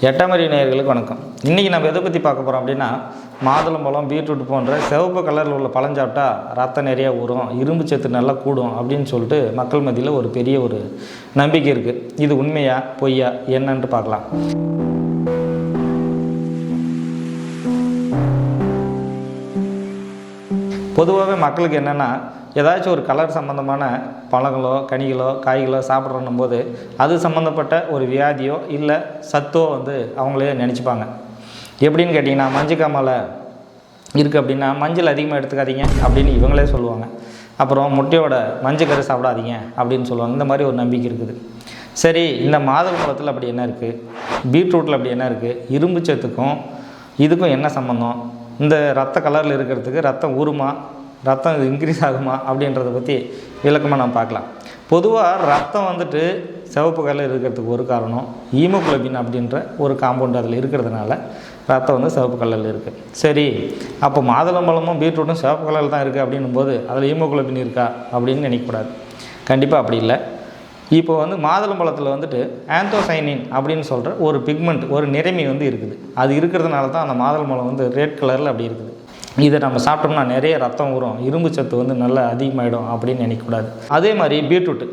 எட்டாமரி நேயர்களுக்கு வணக்கம். இன்றைக்கி நம்ம எதை பற்றி பார்க்க போகிறோம் அப்படின்னா, மாதுளம்பழம், பீட்ரூட் போன்ற சிவப்பு கலரில் உள்ள பழம் சாப்பிட்டா ரத்தம் நிறையா ஊறும், இரும்பு சத்து நல்லா கூடும் அப்படின்னு சொல்லிட்டு மக்கள் மத்தியில் ஒரு பெரிய நம்பிக்கை இருக்குது. இது உண்மையா பொய்யா என்னன்ட்டு பார்க்கலாம். பொதுவாகவே மக்களுக்கு என்னென்னா, ஏதாச்சும் ஒரு கலர் சம்மந்தமான பழங்களோ கனிகளோ காய்களோ சாப்பிட்றன்னும் போது அது சம்மந்தப்பட்ட ஒரு வியாதியோ இல்லை சத்தோ அவங்களே நினச்சிப்பாங்க. எப்படின்னு கேட்டிங்கன்னா, மஞ்சக்காமலை இருக்குது அப்படின்னா மஞ்சள் அதிகமாக எடுத்துக்காதீங்க அப்படின்னு இவங்களே சொல்லுவாங்க. அப்புறம் முட்டையோட மஞ்சக்கரு சாப்பிடாதீங்க அப்படின்னு சொல்லுவாங்க. இந்த மாதிரி ஒரு நம்பிக்கை இருக்குது. சரி, இந்த மாதுளம்பழத்தில் அப்படி என்ன இருக்குது, பீட்ரூட்டில் அப்படி என்ன இருக்குது, இரும்பு சத்துக்கும் இதுக்கும் என்ன சம்மந்தம், இந்த ரத்த கலரில் இருக்கிறதுக்கு ரத்தம் ஊறுமா, ரத்தம் இன்க்ரீஸ் ஆகுமா அப்படின்றத பற்றி விளக்கமாக நம்ம பார்க்கலாம். பொதுவாக ரத்தம் சிவப்பு கலரில் இருக்கிறதுக்கு ஒரு காரணம் ஹீமோகுளோபின் அப்படின்ற ஒரு காம்பவுண்ட் அதில் இருக்கிறதுனால ரத்தம் சிவப்பு கலரில் இருக்குது. சரி, அப்போ மாதுளம்பழமும் பீட்ரூட்டும் சிவப்பு கலரில் தான் இருக்குது அப்படின்னும் போது அதில் ஹீமோகுளோபின் இருக்கா அப்படின்னு நினைக்கக்கூடாது. கண்டிப்பாக அப்படி இல்லை. இப்போ மாதுளம்பழத்தில் ஆந்தோசைனின் அப்படின்னு சொல்கிற ஒரு பிக்மெண்ட், ஒரு நிறமி இருக்குது. அது இருக்கிறதுனால தான் அந்த மாதுளம்பழம் ரெட் கலரில் அப்படி இருக்குது. இதை நம்ம சாப்பிட்டோம்னா நிறைய ரத்தம் ஊறும், இரும்பு சத்து நல்லா அதிகமாகிடும் அப்படின்னு நினைக்கக்கூடாது. அதே மாதிரி பீட்ரூட்டு,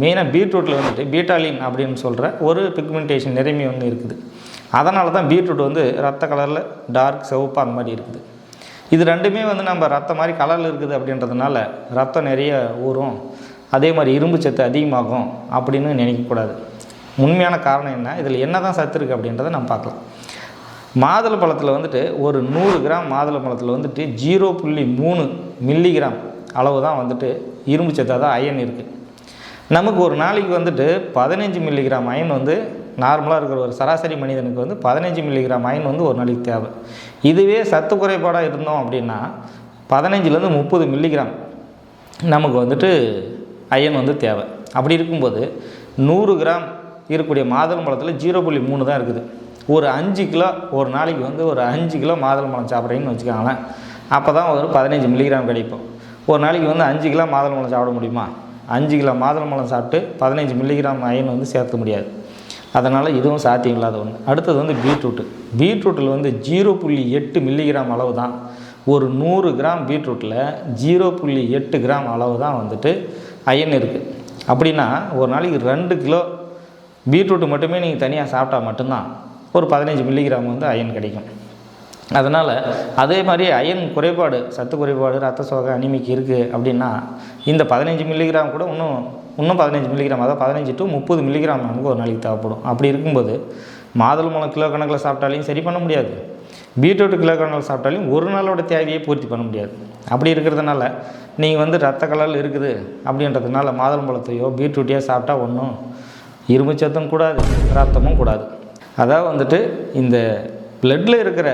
மெயினாக பீட்ரூட்டில் பீட்டாலின் அப்படின்னு சொல்கிற ஒரு பிக்மெண்டேஷன் நிறமி இருக்குது. அதனால தான் பீட்ரூட் ரத்த கலரில் டார்க் சிவப்பு அந்த மாதிரி இருக்குது. இது ரெண்டுமே நம்ம ரத்தம் மாதிரி கலரில் இருக்குது அப்படின்றதுனால ரத்தம் நிறைய ஊறும், அதே மாதிரி இரும்பு சத்து அதிகமாகும் அப்படின்னு நினைக்கக்கூடாது. உண்மையான காரணம் என்ன, இதில் என்ன தான் சத்து இருக்குது அப்படின்றத நம்ம பார்க்கலாம். மாதுளம்பழத்தில் ஒரு 100 கிராம் மாதுளம்பழத்தில் 0.3 மில்லிகிராம் அளவு தான் இரும்பு சத்து, அதான் அயன் இருக்குது. நமக்கு ஒரு நாளைக்கு 15 மில்லிகிராம் அயன் நார்மலாக இருக்கிற ஒரு சராசரி மனிதனுக்கு 15 மில்லிகிராம் அயன் ஒரு நாளைக்கு தேவை. இதுவே சத்து குறைபாடாக இருந்தோம் அப்படின்னா 15லேருந்து 30 மில்லிகிராம் நமக்கு அயன் தேவை. அப்படி இருக்கும்போது 100 கிராம் இருக்கக்கூடிய மாதுளம்பழத்தில் 0.3 தான் இருக்குது. ஒரு 5 கிலோ ஒரு நாளைக்கு ஒரு 5 கிலோ மாதுளம்பழம் சாப்பிட்றீங்கன்னு வச்சுக்கோங்களேன். அப்போ தான் ஒரு 15 மில்லிகிராம் கிடைக்கும். ஒரு நாளைக்கு 5 கிலோ மாதுளம்பழம் சாப்பிட முடியுமா? 5 கிலோ மாதுளம்பழம் சாப்பிட்டு 15 மில்லிகிராம் அயன் சேர்க்க முடியாது. அதனால் இதுவும் சாத்தியம் இல்லாத ஒன்று. அடுத்தது பீட்ரூட்டு. பீட்ரூட்டில் 0.8 மில்லிகிராம் அளவு தான். ஒரு 100 கிராம் பீட்ரூட்டில் 0.8 கிராம் அளவு தான் அயன் இருக்குது. அப்படின்னா ஒரு நாளைக்கு 2 கிலோ பீட்ரூட்டு மட்டுமே நீங்கள் தனியாக சாப்பிட்டா மட்டும்தான் ஒரு 15 மில்லிகிராம் அயன் கிடைக்கும். அதனால் அதே மாதிரி அயன் குறைபாடு, சத்து குறைபாடு, ரத்த சோகை, அனிமிக் இருக்குது அப்படின்னா இந்த 15 மில்லிகிராம் கூட இன்னும் 15 மில்லிகிராம், அதாவது 15 to 30 மில்லிகிராம் நமக்கு ஒரு நாளைக்கு தேவைப்படும். அப்படி இருக்கும்போது மாதுளம்பழம் கிலோ கணக்கில் சாப்பிட்டாலையும் சரி பண்ண முடியாது, பீட்ரூட்டு கிலோ கணக்கில் சாப்பிட்டாலையும் ஒரு நாளோட தேவையை பூர்த்தி பண்ண முடியாது. அப்படி இருக்கிறதுனால நீங்கள் ரத்த கலரில் இருக்குது அப்படின்றதுனால மாதுளம்பழத்தையோ பீட்ரூட்டையோ சாப்பிட்டா ஒன்றும் இரும்பு சத்தும் கூடாது, ரத்தமும் கூடாது. அதாவது இந்த பிளட்டில் இருக்கிற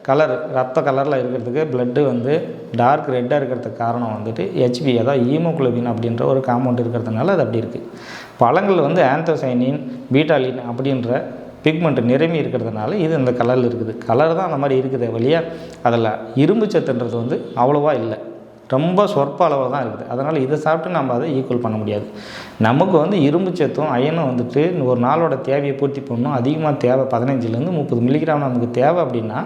கலர், ரத்த கலரில் இருக்கிறதுக்கு பிளட்டு டார்க் ரெட்டாக இருக்கிறதுக்கு காரணம் ஹெச்பி, அதாவது ஹீமோகுளோபின் அப்படின்ற ஒரு காம்பவுண்ட் இருக்கிறதுனால அது அப்படி இருக்குது. பழங்கள் ஆந்தோசைனின், பீட்டாலின் அப்படின்ற பிக்மெண்ட் நிரம்பி இருக்கிறதுனால இது இந்த கலரில் இருக்குது. கலர் தான் அந்த மாதிரி இருக்குது வழியா, அதில் இரும்பு சத்துன்றது அவ்வளோவா இல்லை, ரொம்ப சொற்ப அளவில் தான் இருக்குது. அதனால் இதை சாப்பிட்டு நம்ம அதை ஈக்குவல் பண்ண முடியாது. நமக்கு இரும்பு சத்தும் அயனும் ஒரு நாளோட தேவையை பூர்த்தி பண்ணணும். அதிகமாக தேவை 15லேருந்து 30 மில்லிகிராம் நமக்கு தேவை அப்படின்னா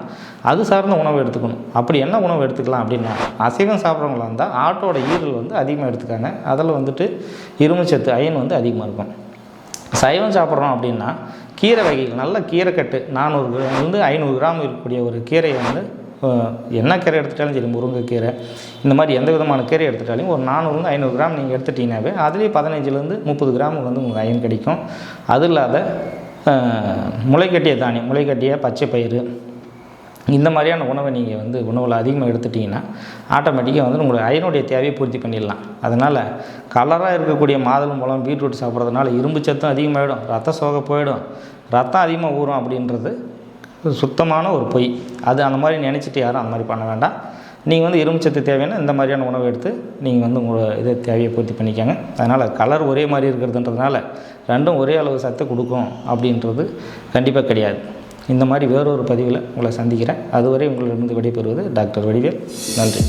அது சார்ந்த உணவு எடுத்துக்கணும். அப்படி என்ன உணவு எடுத்துக்கலாம் அப்படின்னா, அசைவம் சாப்பிட்றவங்களா இருந்தால் ஆட்டோட ஈரல் அதிகமாக எடுத்துக்காங்க. அதில் இரும்பு சத்து அயன் அதிகமாக இருக்கும். சைவம் சாப்பிட்றோம் அப்படின்னா கீரை வகைகள், நல்ல கீரைக்கட்டு 400 500 கிராம் இருக்கக்கூடிய ஒரு கீரையை என்ன கீரை எடுத்துட்டாலும் சரி, முருங்கைக்கீரை, இந்த மாதிரி எந்த விதமான கீரை எடுத்துட்டாலும் ஒரு 400 500 கிராம் நீங்கள் எடுத்துட்டிங்கனாவே அதுலேயே 15லேருந்து 30 கிராமுக்கு உங்களுக்கு அயன் கிடைக்கும். அது இல்லாத முளைக்கட்டிய தானியம், முளைக்கட்டிய பச்சை பயிறு, இந்த மாதிரியான உணவை நீங்கள் உணவில் அதிகமாக எடுத்துட்டிங்கன்னா ஆட்டோமேட்டிக்காக உங்களுக்கு அயனுடைய தேவையை பூர்த்தி பண்ணிடலாம். அதனால் கலராக இருக்கக்கூடிய மாதுளம்பழம், பீட்ரூட் சாப்பிட்றதுனால இரும்பு சத்தும் அதிகமாகிடும், ரத்த சோகை போயிடும், ரத்தம் அதிகமாக ஊறும் அப்படின்றது சுத்தமான ஒரு பொய். அது அந்த மாதிரி நினச்சிட்டு யாரும் அந்த மாதிரி பண்ண வேண்டாம். நீங்கள் இரும்பு சத்து தேவையான இந்த மாதிரியான உணவு எடுத்து நீங்கள் உங்கள் இதை தேவையை பூர்த்தி பண்ணிக்கோங்க. அதனால் கலர் ஒரே மாதிரி இருக்கிறதுன்றதுனால ரெண்டும் ஒரே அளவு சத்து கொடுக்கும் அப்படின்றது கண்டிப்பாக கிடையாது. இந்த மாதிரி வேறொரு பதிவில் உங்களை சந்திக்கிறேன். அதுவரை உங்களிடமிருந்து விடைபெறுவது டாக்டர் வடிவேல். நன்றி.